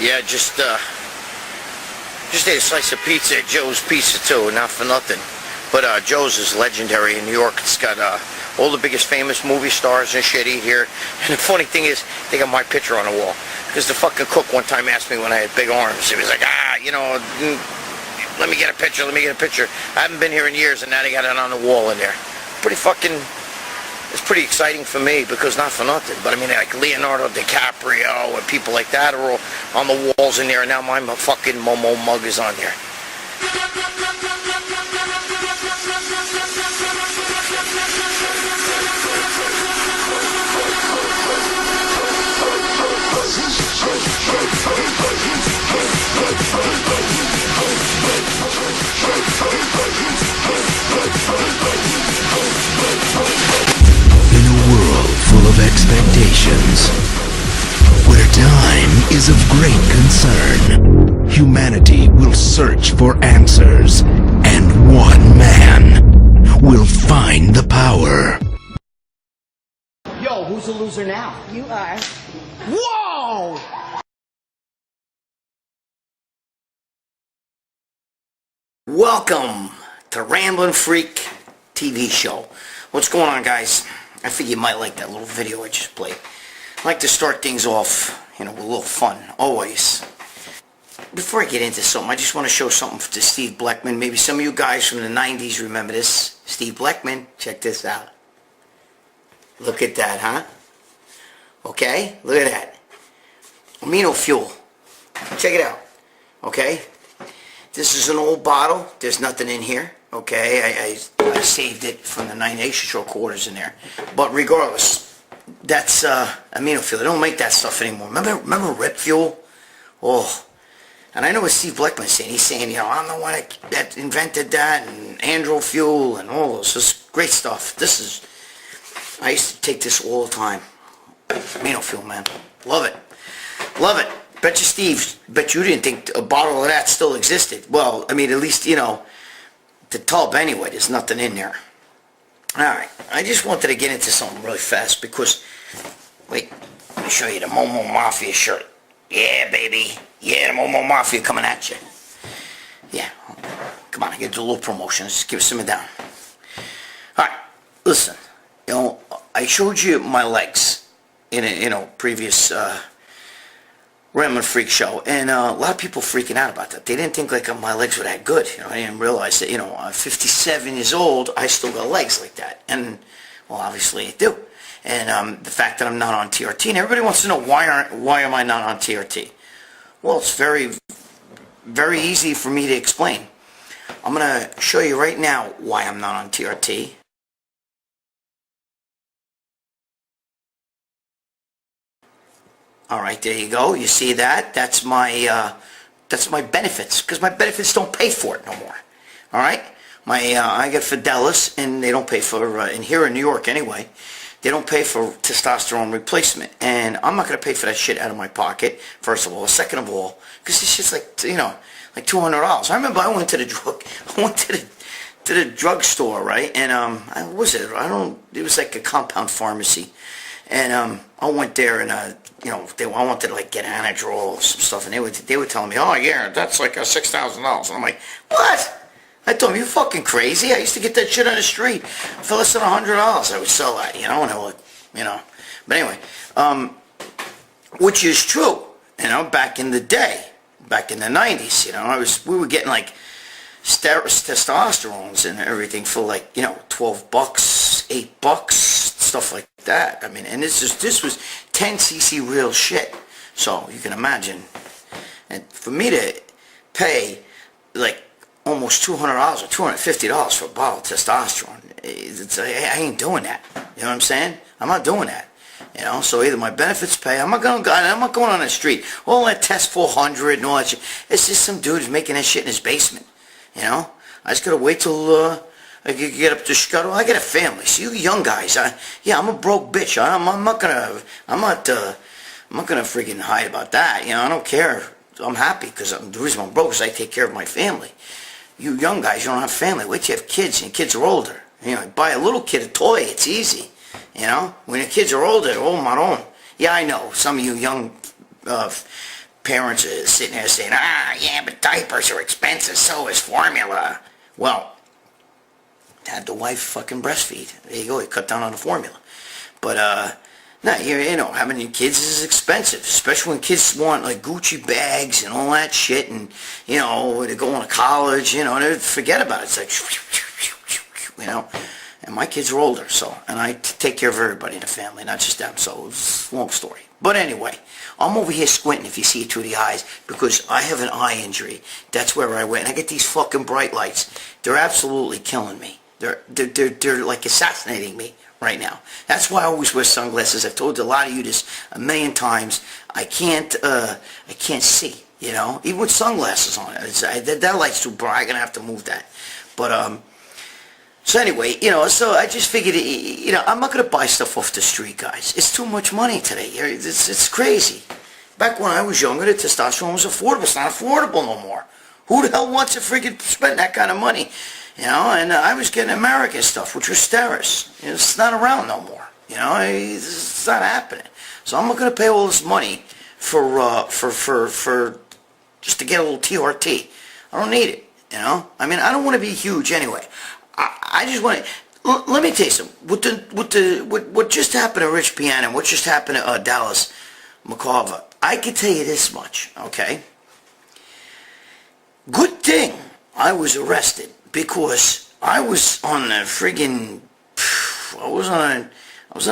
Yeah, just ate a slice of pizza at Joe's Pizza too, not for nothing. But Joe's is legendary in New York. It's got all the biggest famous movie stars and shit eat here. And the funny thing is, they got my picture on the wall. Because the fucking cook one time asked me when I had big arms. He was like, let me get a picture, let me get a picture. I haven't been here in years, and now they got it on the wall in there. It's pretty exciting for me, because not for nothing. But I mean, like Leonardo DiCaprio and people like that are all on the walls in there, and now my fucking Momo mug is on there. In a world full of expectations, where time is of great concern, humanity will search for answers, and one man will find the power. Yo, who's the loser now? You are. Whoa! Welcome to Ramblin Freak TV show. What's going on, guys? I figure you might like that little video I just played. I like to start things off, with a little fun, always. Before I get into something, I just want to show something to Steve Bleckman. Maybe some of you guys from the 90s remember this. Steve Bleckman, check this out. Look at that, huh? Okay, look at that. Amino fuel. Check it out. Okay? This is an old bottle. There's nothing in here. Okay? I saved it from the 9 short quarters in there. But regardless, that's amino fuel. They don't make that stuff anymore. Remember Rip Fuel? Oh. And I know what Steve Bleckman's saying. He's saying, I'm the one that invented that, and Andro Fuel and all this. This is great stuff. I used to take this all the time. Amino fuel, man. Love it. Love it. Bet you didn't think a bottle of that still existed. Well, I mean, at least, the tub anyway, there's nothing in there. Alright, I just wanted to get into something really fast because, wait, let me show you the Momo Mafia shirt. Yeah, baby. Yeah, the Momo Mafia coming at you. Yeah. Come on, I get to do a little promotion. Just give it some down. Alright, listen. I showed you my legs in a previous Ramblin Freak show, and a lot of people freaking out about that. They didn't think like my legs were that good. I didn't realize that I'm 57 years old, I still got legs like that, and well, obviously I do. And the fact that I'm not on TRT, and everybody wants to know why am I not on TRT? Well, it's very, very easy for me to explain. I'm gonna show you right now why I'm not on TRT. Alright, there you go. You see that? That's my benefits, because my benefits don't pay for it no more. Alright? I get Fidelis, and they don't pay for, and here in New York anyway, they don't pay for testosterone replacement. And I'm not going to pay for that shit out of my pocket, first of all. Second of all, because this shit's like, like $200. I remember I went to the drugstore, right? And, what was it? It was like a compound pharmacy. And I went there, and I wanted to like get Anadrol or some stuff, and they were telling me, oh yeah, that's like $6,000. And I'm like, what? I told them, you fucking crazy? I used to get that shit on the street for less than $100. I would sell that, and I would, But anyway, which is true, back in the day, back in the 90s, we were getting like testosterones and everything for like, $12, $8, stuff like that. I mean, and this was 10cc real shit. So you can imagine. And for me to pay like almost $200 or $250 for a bottle of testosterone, I ain't doing that. You know what I'm saying? I'm not doing that. So either my benefits pay. I'm not going on the street. All that Test 400 and all that shit. It's just some dude who's making that shit in his basement. I just gotta wait till I can get up to Scuttle. I got a family. See, you young guys. I'm a broke bitch. I'm not gonna freaking hide about that. I don't care. I'm happy because the reason I'm broke is I take care of my family. You young guys, you don't have family. Wait till you have kids, and your kids are older. Buy a little kid a toy. It's easy. When your kids are older, they're all my own. Yeah, I know. Some of you young parents are sitting there saying, yeah, but diapers are expensive, so is formula. Well, had the wife fucking breastfeed. There you go, you cut down on the formula. But, no, you know, having your kids is expensive, especially when kids want, like, Gucci bags and all that shit, and, you know, they're going to college, you know, they forget about it. It's like, you know, and my kids are older, so, and I take care of everybody in the family, not just them, so it's a long story. But anyway, I'm over here squinting, if you see it through the eyes, because I have an eye injury. That's where I went. And I get these fucking bright lights. They're absolutely killing me. They're like assassinating me right now. That's why I always wear sunglasses. I've told a lot of you this a million times. I can't see, you know, even with sunglasses on. That light's too bright. I'm gonna have to move that. But so anyway, you know, so I just figured, you know, I'm not gonna buy stuff off the street, guys. It's too much money today. It's crazy. Back when I was younger, the testosterone was affordable. It's not affordable no more. Who the hell wants to freaking spend that kind of money? You know, and I was getting American stuff, which was Steris. You know, it's not around no more. You know, it's not happening. So I'm not going to pay all this money for just to get a little TRT. I don't need it. You know, I mean, I don't want to be huge anyway. I just want to. Let me tell you something. What just happened to Rich Piana, what just happened to Dallas McCarver, I can tell you this much. Okay. Good thing I was arrested. Because I was on a friggin', I was on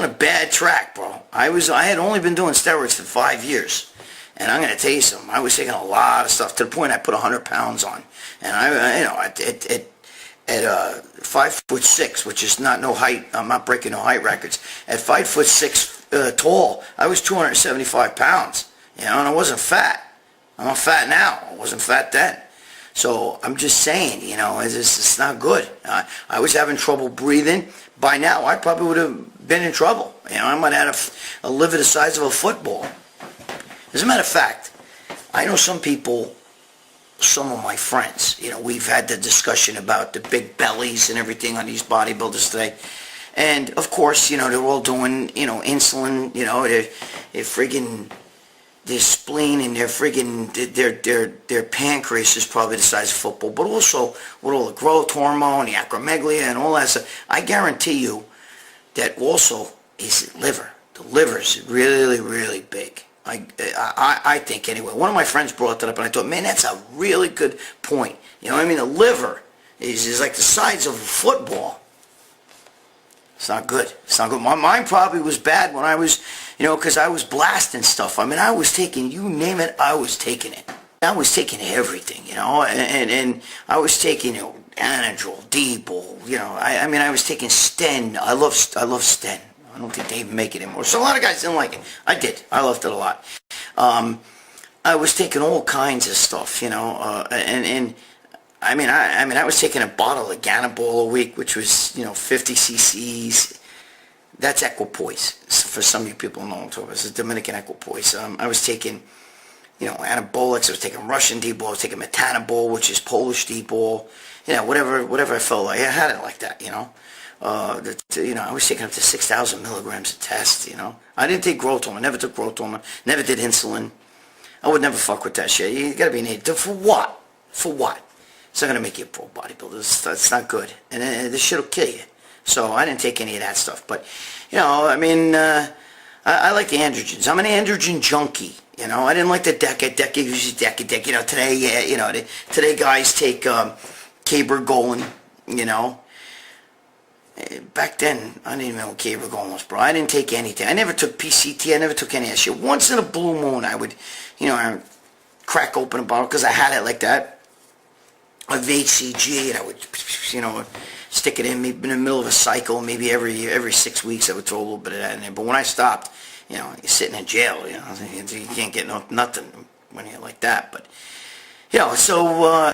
a bad track, bro. I had only been doing steroids for 5 years, and I'm gonna tell you something. I was taking a lot of stuff to the point I put 100 pounds on, and I you know, at 5'6", which is not no height. I'm not breaking no height records. At 5'6" tall, I was 275 pounds. You know, and I wasn't fat. I'm not fat now. I wasn't fat then. So I'm just saying, you know, it's not good. I was having trouble breathing. By now, I probably would have been in trouble. You know, I might have had a liver the size of a football. As a matter of fact, I know some people, some of my friends, you know, we've had the discussion about the big bellies and everything on these bodybuilders today. And, of course, you know, they're all doing, you know, insulin, you know, they're friggin'... Their spleen and their friggin' their pancreas is probably the size of football, but also with all the growth hormone, the acromegaly, and all that stuff, I guarantee you that also is the liver. The liver is really, really big. I think anyway. One of my friends brought that up, and I thought, man, that's a really good point. You know what I mean? The liver is like the size of a football. It's not good. It's not good. My mind probably was bad when I was, you know, because I was blasting stuff. I mean, I was taking, you name it, I was taking it. I was taking everything, you know, and I was taking, you know, Anadrol, D-Bol, you know, I mean, I was taking Sten. I love Sten. I don't think they even make it anymore. So a lot of guys didn't like it. I did. I loved it a lot. I was taking all kinds of stuff, you know, and I mean, I was taking a bottle of Ganabol a week, which was, you know, 50 cc's. That's equipoise. For some of you people know what I'm talking about. It's a Dominican equipoise. I was taking, you know, anabolics. I was taking Russian D-Bol. I was taking metanabol, which is Polish D-Bol. You know, whatever I felt like. I had it like that, you know. You know, I was taking up to 6,000 milligrams a test, you know. I didn't take growth hormone. Never took growth hormone. Never did insulin. I would never fuck with that shit. You gotta be an idiot. For what? For what? It's not going to make you a pro bodybuilder. It's not good. And this shit will kill you. So I didn't take any of that stuff. But, you know, I mean, I like the androgens. I'm an androgen junkie. You know, I didn't like the DECA uses DECA. You know, today, yeah, you know, today guys take Cabergoline, you know. Back then, I didn't even know what Cabergoline was, bro. I didn't take anything. I never took PCT. I never took any of that shit. Once in a blue moon, I would, you know, I would crack open a bottle because I had it like that. Of HCG, and I would, you know, stick it in maybe in the middle of a cycle. Maybe every 6 weeks I would throw a little bit of that in there. But when I stopped, you know, you're sitting in jail. You know, you can't get nothing when you're like that. But you know, so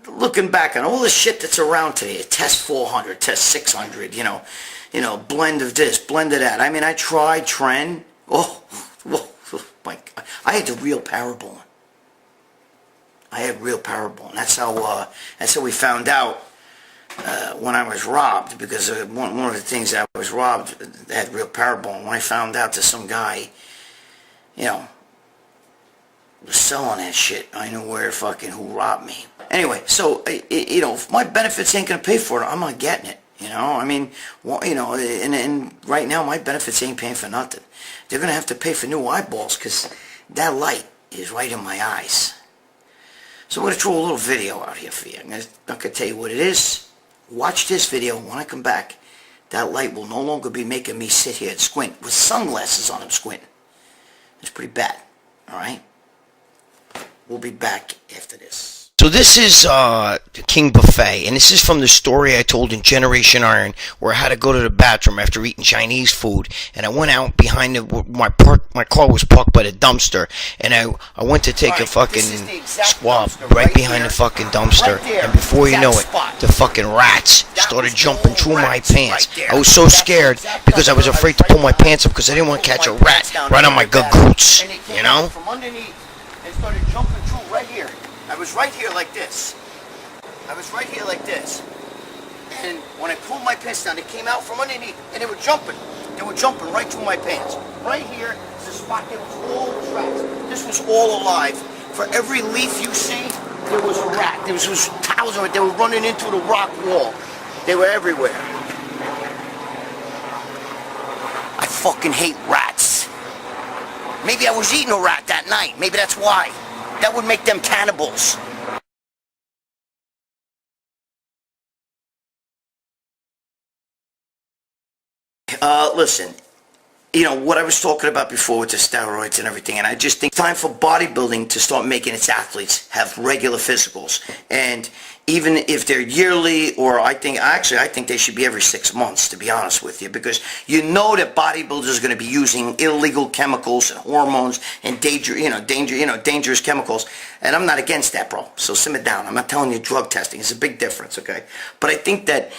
looking back on all the shit that's around today, test 400, test 600, you know, blend of this, blend of that. I mean, I tried Tren. Oh my God. I had the real Parabol. I had real Parabol, and that's how we found out when I was robbed, because one of the things that I was robbed had real Parabol. When I found out that some guy, you know, was selling that shit. I know where fucking who robbed me. Anyway, so, you know, if my benefits ain't going to pay for it, I'm not getting it. You know, I mean, well, you know, and right now my benefits ain't paying for nothing. They're going to have to pay for new eyeballs because that light is right in my eyes. So I'm going to throw a little video out here for you. I'm not going to tell you what it is. Watch this video. When I come back, that light will no longer be making me sit here and squint with sunglasses on. I'm squinting. It's pretty bad. All right? We'll be back after this. So this is King Buffet, and this is from the story I told in Generation Iron, where I had to go to the bathroom after eating Chinese food, and I went out behind my car was parked by the dumpster, and I went to take a fucking swab right behind the fucking dumpster, and before you know it, the fucking rats started jumping through my pants. I was so scared because I was afraid to pull my pants up because I didn't want to catch a rat right on my gagoots, you know? From underneath, they started jumping through right here. I was right here like this. And when I pulled my pants down, they came out from underneath, and they were jumping. They were jumping right through my pants. Right here is a spot that was all tracks. This was all alive. For every leaf you see, there was a rat. There was thousands of it. They were running into the rock wall. They were everywhere. I fucking hate rats. Maybe I was eating a rat that night. Maybe that's why. That would make them cannibals. Listen, you know, what I was talking about before with the steroids and everything, and I just think it's time for bodybuilding to start making its athletes have regular physicals. And even if they're yearly, or I think they should be every 6 months, to be honest with you, because you know that bodybuilders are going to be using illegal chemicals and hormones and dangerous chemicals, and I'm not against that, bro. So simmer down. I'm not telling you drug testing. It's a big difference, okay? But I think that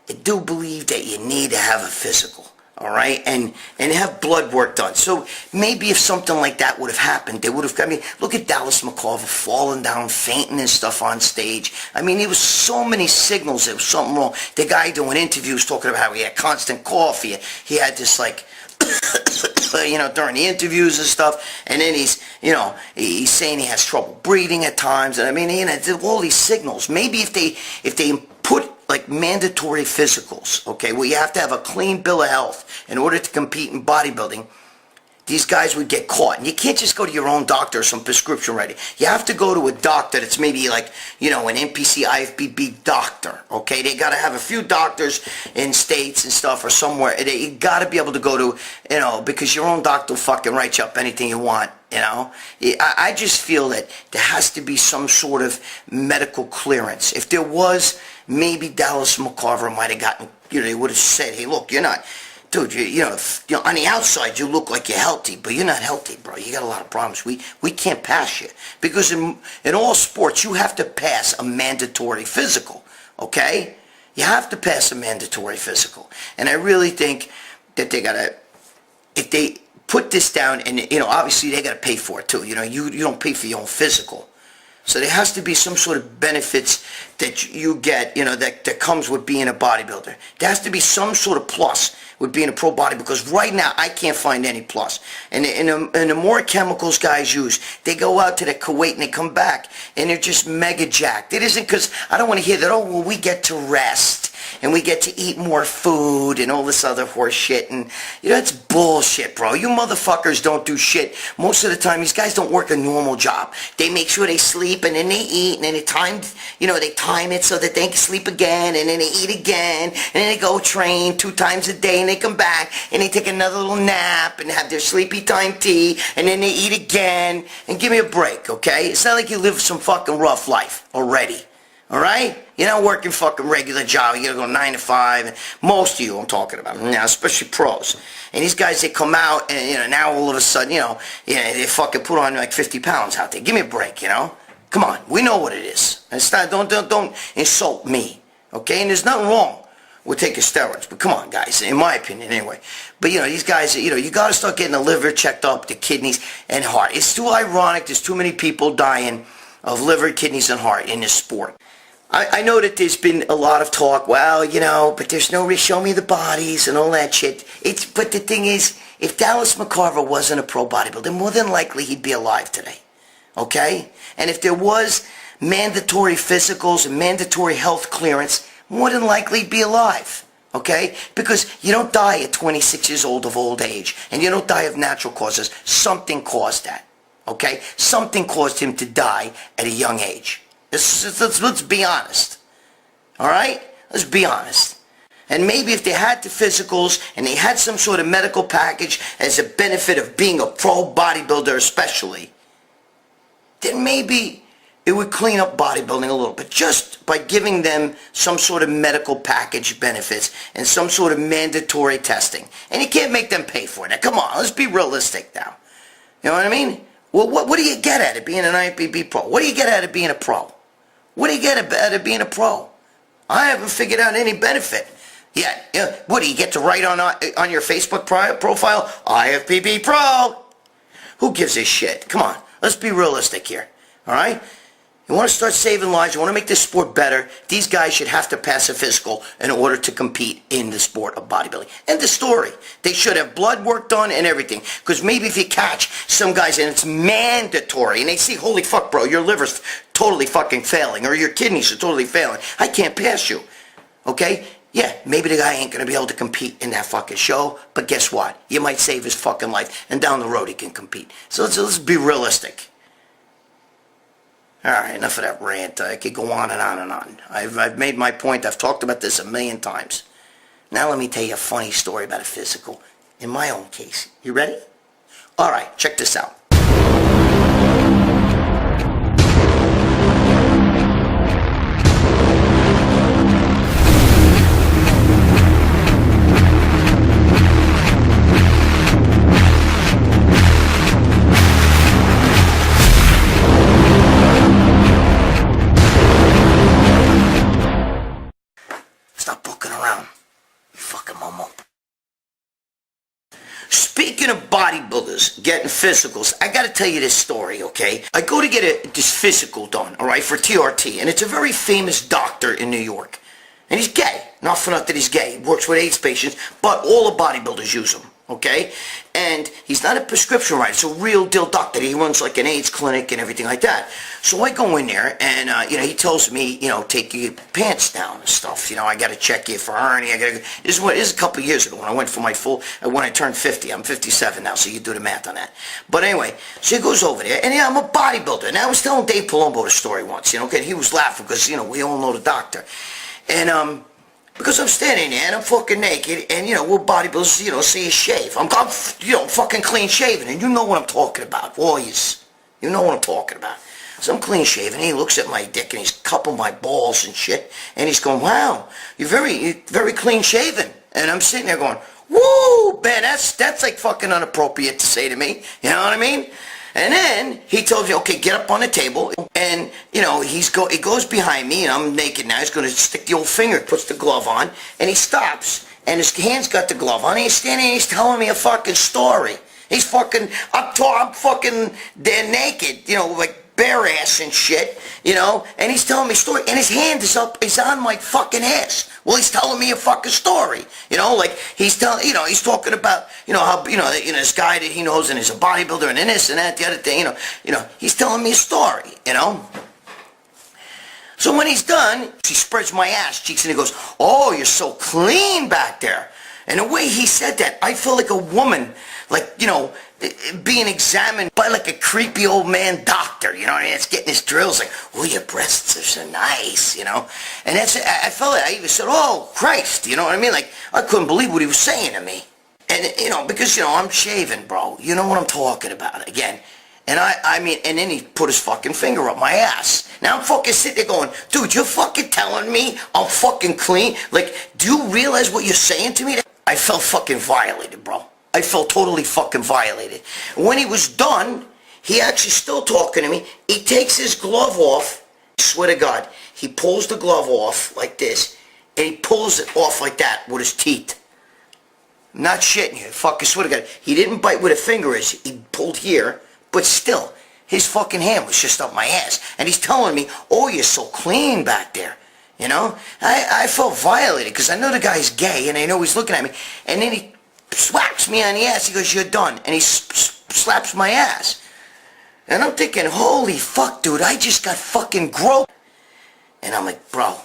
I do believe that you need to have a physical. All right, and have blood work done. So maybe if something like that would have happened, they would have. I mean, look at Dallas McCarver falling down, fainting and stuff on stage. I mean, there was so many signals there was something wrong. The guy doing interviews talking about how he had constant cough. He had this like, you know, during the interviews and stuff. And then he's saying he has trouble breathing at times. And I mean, you know, all these signals. Maybe if they put like mandatory physicals, okay, where you have to have a clean bill of health in order to compete in bodybuilding, these guys would get caught. And you can't just go to your own doctor or some prescription ready. You have to go to a doctor that's maybe like, you know, an NPC IFBB doctor, okay? They got to have a few doctors in states and stuff or somewhere. You got to be able to go to, you know, because your own doctor will fucking write you up anything you want, you know? I just feel that there has to be some sort of medical clearance. If there was, maybe Dallas McCarver might have gotten, you know, they would have said, hey, look, you're not, dude, you know, on the outside you look like you're healthy, but you're not healthy, bro. You got a lot of problems. We can't pass you. Because in all sports, you have to pass a mandatory physical, okay? You have to pass a mandatory physical. And I really think that they got to, if they put this down, and, you know, obviously they got to pay for it too. You know, you don't pay for your own physical. So there has to be some sort of benefits that you get, you know, that comes with being a bodybuilder. There has to be some sort of plus with being a pro body, because right now I can't find any plus. And the more chemicals guys use, they go out to the Kuwait and they come back and they're just mega jacked. It isn't because I don't want to hear that, oh, well, we get to rest and we get to eat more food and all this other horse shit. And, you know, that's bullshit, bro. You motherfuckers don't do shit. Most of the time, these guys don't work a normal job. They make sure they sleep and then they eat and then they time it so that they can sleep again and then they eat again and then they go train 2 times a day and they come back and they take another little nap and have their sleepy time tea and then they eat again. And give me a break, okay? It's not like you live some fucking rough life already. Alright? You're not working fucking regular job. You gotta go 9 to 5. And most of you I'm talking about now, especially pros. And these guys, they come out and, you know, now all of a sudden, you know, they fucking put on like 50 pounds out there. Give me a break, you know? Come on, we know what it is. It's not, don't insult me, okay? And there's nothing wrong with taking steroids, but come on, guys, in my opinion, anyway. But, you know, these guys, you know, you got to start getting the liver checked up, the kidneys, and heart. It's too ironic. There's too many people dying of liver, kidneys, and heart in this sport. I know that there's been a lot of talk, well, you know, but there's no show me the bodies and all that shit. But the thing is, if Dallas McCarver wasn't a pro bodybuilder, more than likely he'd be alive today. Okay? And if there was mandatory physicals and mandatory health clearance, more than likely he'd be alive. Okay? Because you don't die at 26 years old of old age. And you don't die of natural causes. Something caused that. Okay? Something caused him to die at a young age. Let's be honest. Alright? Let's be honest. And maybe if they had the physicals and they had some sort of medical package as a benefit of being a pro bodybuilder especially, then maybe it would clean up bodybuilding a little bit, just by giving them some sort of medical package benefits and some sort of mandatory testing. And you can't make them pay for it. Now, come on, let's be realistic now. You know what I mean? Well, what do you get out of being an IFBB pro? What do you get out of being a pro? What do you get out of being a pro? I haven't figured out any benefit yet. What do you get to write on your Facebook profile? IFBB pro. Who gives a shit? Come on, let's be realistic here. All right? You want to start saving lives, you want to make this sport better, these guys should have to pass a physical in order to compete in the sport of bodybuilding. End the story. They should have blood work done and everything. Because maybe if you catch some guys and it's mandatory and they see, holy fuck bro, your liver's totally fucking failing or your kidneys are totally failing, I can't pass you. Okay? Yeah, maybe the guy ain't going to be able to compete in that fucking show, but guess what? You might save his fucking life and down the road he can compete. So let's be realistic. Alright, enough of that rant. I could go on and on and on. I've made my point. I've talked about this a million times. Now let me tell you a funny story about a physical in my own case. You ready? Alright, check this out. Speaking of bodybuilders getting physicals, I gotta tell you this story, okay? I go to get this physical done, alright, for TRT, and it's a very famous doctor in New York. And he's gay. Not for nothing he's gay. He works with AIDS patients, but all the bodybuilders use him, okay? And he's not a prescription writer. It's a real deal doctor. He runs like an AIDS clinic and everything like that. So I go in there and, he tells me, take your pants down and stuff. I got to check you for hernia. This is a couple of years ago when I went for when I turned 50. I'm 57 now, so you do the math on that. But anyway, so he goes over there, and I'm a bodybuilder. And I was telling Dave Palumbo the story once, okay? He was laughing because, we all know the doctor. And, because I'm standing there and I'm fucking naked and, we're bodybuilders, so you shave. I'm fucking clean shaven and you know what I'm talking about, boys. You know what I'm talking about. So I'm clean shaven and he looks at my dick and he's cupping my balls and shit and he's going, wow, you're very clean shaven. And I'm sitting there going, woo, man, that's like fucking inappropriate to say to me. You know what I mean? And then he tells me, okay, get up on the table. And, he goes behind me, and I'm naked now. He's going to stick the old finger, puts the glove on, and he stops. And his hand's got the glove on. And he's standing and he's telling me a fucking story. He's fucking, I'm fucking there naked, like bare ass and shit, and he's telling me a story. And his hand is on my fucking ass. Well, he's telling me a fucking story, like he's talking about, how, this guy that he knows and is a bodybuilder and this and that, the other thing, he's telling me a story, So when he's done, he spreads my ass cheeks and he goes, oh, you're so clean back there. And the way he said that, I felt like a woman, like, being examined by like a creepy old man doctor, it's getting his drills like, oh, your breasts are so nice, And I felt it. I even said, oh, Christ, you know what I mean? Like, I couldn't believe what he was saying to me. And, because, I'm shaving, bro. You know what I'm talking about, again. And and then he put his fucking finger up my ass. Now I'm fucking sitting there going, dude, you're fucking telling me I'm fucking clean? Like, do you realize what you're saying to me? I felt fucking violated, bro. I felt totally fucking violated. When he was done, he actually still talking to me. He takes his glove off. I swear to God, he pulls the glove off like this, and he pulls it off like that with his teeth. I'm not shitting you. Fucking swear to God. He didn't bite where the finger is. He pulled here, but still, his fucking hand was just up my ass. And he's telling me, oh, you're so clean back there. I felt violated because I know the guy's gay and I know he's looking at me. And then he slaps me on the ass. He goes, you're done. And he slaps my ass. And I'm thinking, holy fuck, dude, I just got fucking groped. And I'm like, bro,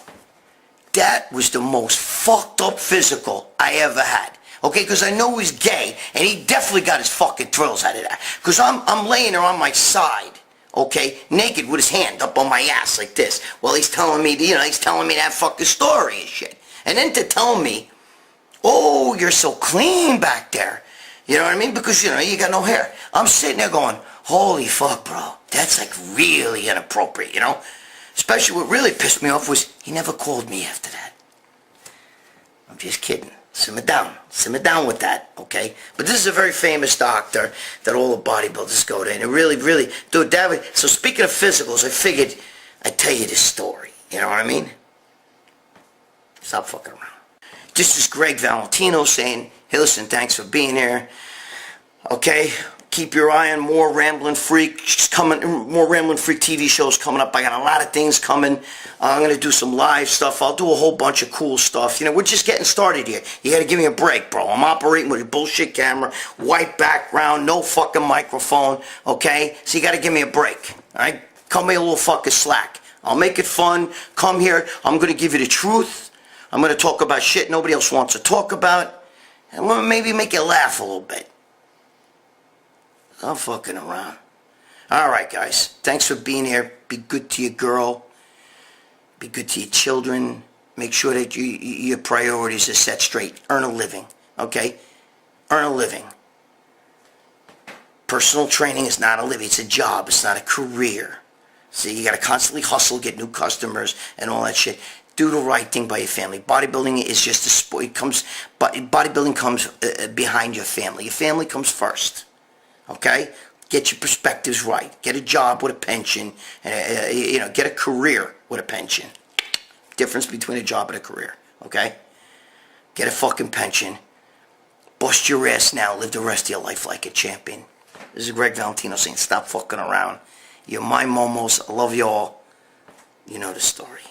that was the most fucked up physical I ever had. Okay, because I know he's gay, and he definitely got his fucking thrills out of that. Because I'm laying there on my side, okay, naked with his hand up on my ass like this. Well, he's telling me, he's telling me that fucking story and shit. And then to tell me, oh, you're so clean back there. You know what I mean? Because, you got no hair. I'm sitting there going, holy fuck, bro. That's like really inappropriate, Especially what really pissed me off was he never called me after that. I'm just kidding. Simmer down. Simmer down with that, okay? But this is a very famous doctor that all the bodybuilders go to. And it really, really, dude, so speaking of physicals, I figured I'd tell you this story. You know what I mean? Stop fucking around. This is Gregg Valentino saying, hey, listen, thanks for being here. Okay? Keep your eye on more Ramblin' Freak coming, more Ramblin' Freak TV shows coming up. I got a lot of things coming. I'm going to do some live stuff. I'll do a whole bunch of cool stuff. We're just getting started here. You got to give me a break, bro. I'm operating with a bullshit camera, white background, no fucking microphone, okay? So you got to give me a break, all right? Cut me a little fucking slack. I'll make it fun. Come here. I'm going to give you the truth. I'm going to talk about shit nobody else wants to talk about. And I'm going to maybe make you laugh a little bit. I'm fucking around. Alright, guys. Thanks for being here. Be good to your girl. Be good to your children. Make sure that your priorities are set straight. Earn a living. Okay? Earn a living. Personal training is not a living. It's a job. It's not a career. See, you got to constantly hustle, get new customers, and all that shit. Do the right thing by your family. Bodybuilding is just a sport. Bodybuilding comes behind your family. Your family comes first. Okay? Get your perspectives right. Get a job with a pension. Get a career with a pension. Difference between a job and a career. Okay? Get a fucking pension. Bust your ass now. Live the rest of your life like a champion. This is Gregg Valentino saying stop fucking around. You're my momos. I love you all. You know the story.